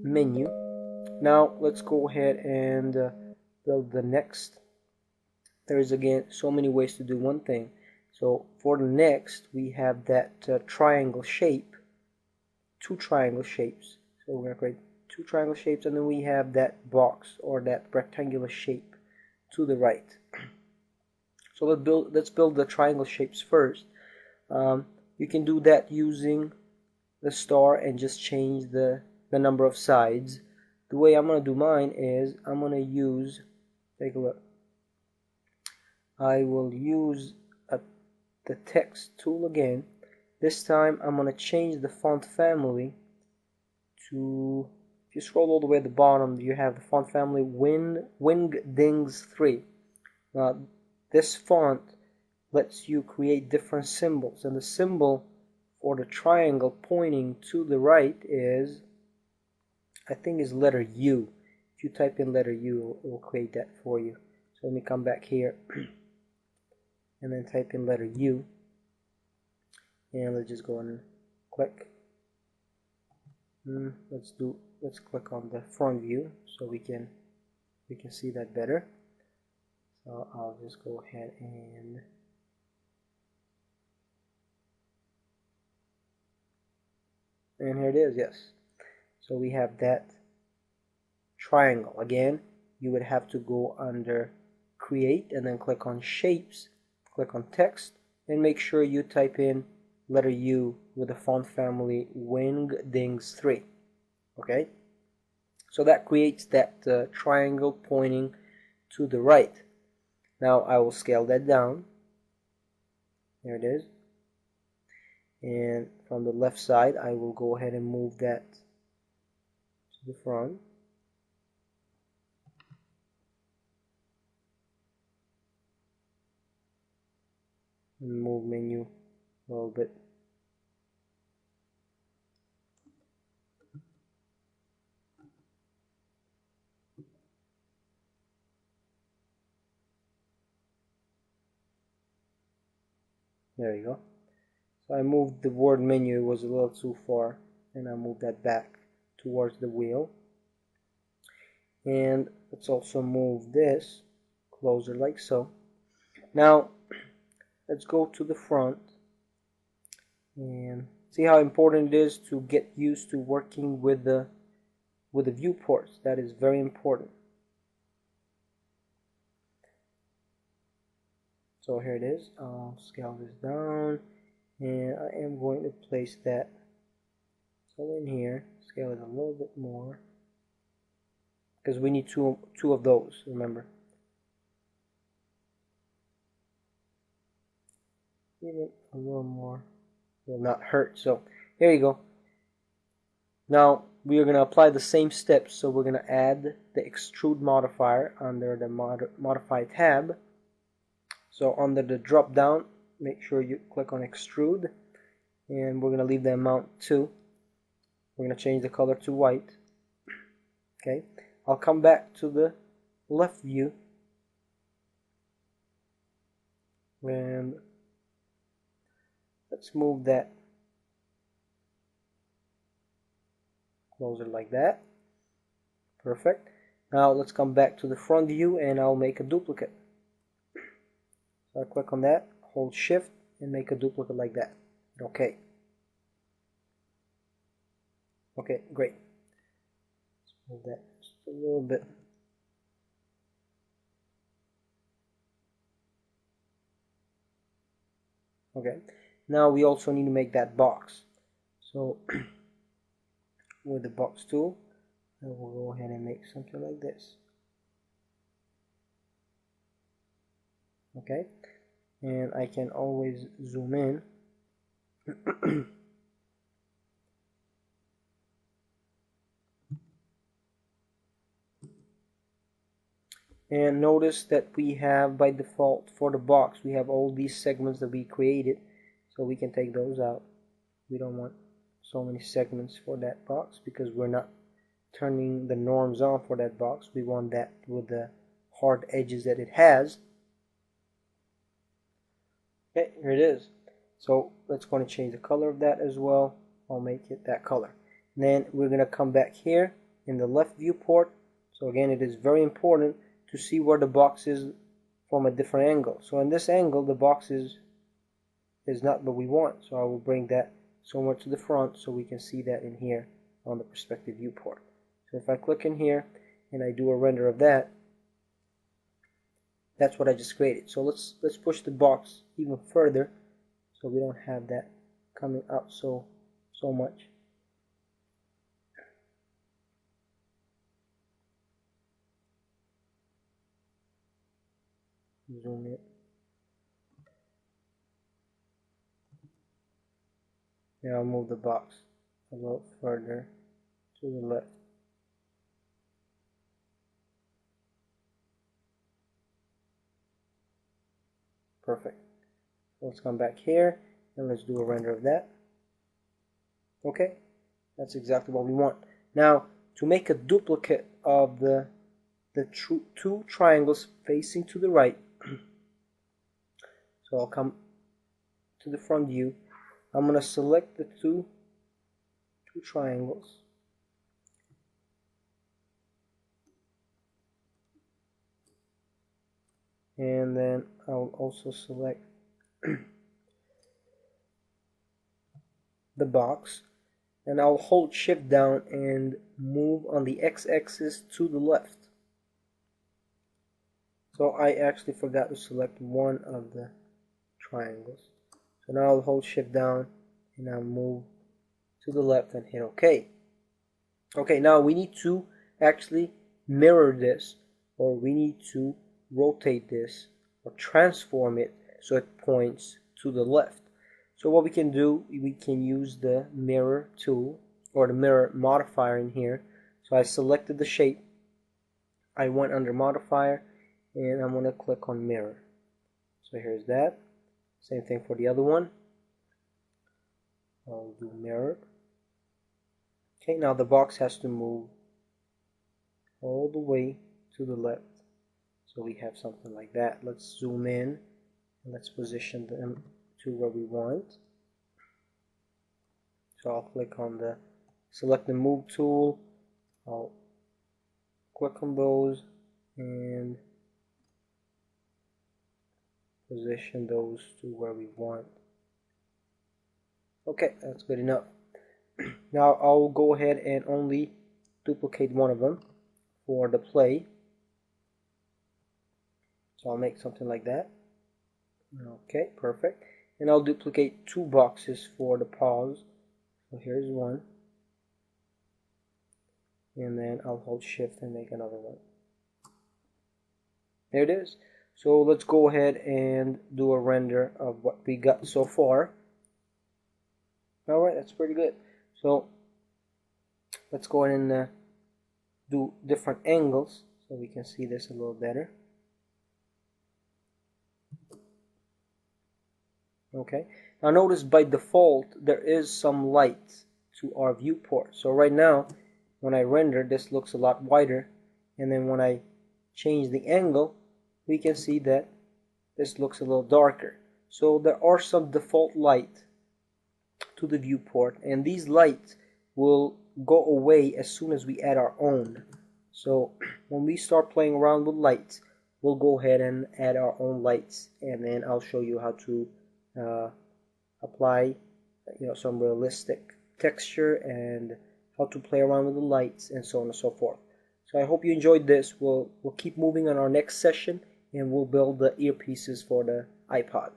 menu. Now let's go ahead and build the next. There is again so many ways to do one thing. So for the next, we have that triangle shape, two triangle shapes. So we're going to create two triangle shapes, and then we have that box or that rectangular shape to the right. So let's build the triangle shapes first. You can do that using the star and just change the number of sides. The way I'm going to do mine is I'm going to use, take a look, I will use the text tool again. This time I'm going to change the font family to, if you scroll all the way at the bottom, you have the font family Wingdings3. Now this font lets you create different symbols, and the symbol for the triangle pointing to the right is, I think, is letter U. If you type in letter U, it will create that for you. So let me come back here and then type in letter U, and let's just go and click. Let's click on the front view so we can see that better. So I'll just go ahead and here it is. Yes, so we have that triangle. Again, you would have to go under create and then click on shapes, click on text, and make sure you type in letter U with the font family Wingdings3. Okay, so that creates that triangle pointing to the right. Now I will scale that down. There it is. And from the left side, I will go ahead and move that to the front. And move menu a little bit. There you go. So I moved the word menu, it was a little too far, and I moved that back towards the wheel. And let's also move this closer like so. Now let's go to the front and see how important it is to get used to working with the viewports. That is very important. So here it is. I'll scale this down, and I am going to place that so in here. Scale it a little bit more because we need two of those, remember. Even a little more will not hurt. So here you go. Now we are going to apply the same steps. So we're going to add the extrude modifier under the modify tab. So under the drop down, make sure you click on extrude, and we're going to leave the amount 2. We're going to change the color to white. Okay, I'll come back to the left view and let's move that closer like that. Perfect. Now let's come back to the front view and I'll make a duplicate. So I click on that, hold shift, and make a duplicate like that. Okay. Okay, great. Let's move that just a little bit. Okay. Now we also need to make that box. So with the box tool, I will go ahead and make something like this. Okay, and I can always zoom in. And notice that we have, by default, for the box, we have all these segments that we created, so we can take those out. We don't want so many segments for that box because we're not turning the norms on for that box. We want that with the hard edges that it has. Okay, here it is. So let's go and change the color of that as well. I'll make it that color. And then we're going to come back here in the left viewport. So again, it is very important to see where the box is from a different angle. So in this angle, the box is not what we want. So I will bring that somewhere to the front so we can see that in here on the perspective viewport. So if I click in here and I do a render of that, that's what I just created. So let's push the box even further so we don't have that coming up so much. Zoom in. Now I'll move the box a little further to the left. Perfect. Let's come back here and let's do a render of that. Okay, that's exactly what we want. Now, to make a duplicate of the two triangles facing to the right, so I'll come to the front view. I'm going to select the two triangles. And then I'll also select the box, and I'll hold shift down and move on the x-axis to the left. So I actually forgot to select one of the triangles. So now I'll hold shift down and I'll move to the left and hit OK. Okay, now we need to actually mirror this, or we need to rotate this or transform it so it points to the left. So what we can do, we can use the mirror tool or the mirror modifier in here. So I selected the shape, I went under modifier, and I'm going to click on mirror. So here's that. Same thing for the other one. I'll do mirror. Okay, now the box has to move all the way to the left. So we have something like that. Let's zoom in and let's position them to where we want. So I'll click on the select the move tool. I'll click on those and position those to where we want. Okay, that's good enough. Now I'll go ahead and only duplicate one of them for the play. So I'll make something like that. Okay, perfect. And I'll duplicate two boxes for the pause. So here's one. And then I'll hold shift and make another one. There it is. So let's go ahead and do a render of what we got so far. Alright, that's pretty good. So let's go ahead and do different angles so we can see this a little better. Okay, now notice by default there is some light to our viewport. So right now when I render, this looks a lot wider, and then when I change the angle, we can see that this looks a little darker. So there are some default light to the viewport, and these lights will go away as soon as we add our own. So when we start playing around with lights, we'll go ahead and add our own lights, and then I'll show you how to apply some realistic texture and how to play around with the lights and so on and so forth. So I hope you enjoyed this. We'll keep moving on our next session, and we'll build the earpieces for the iPod.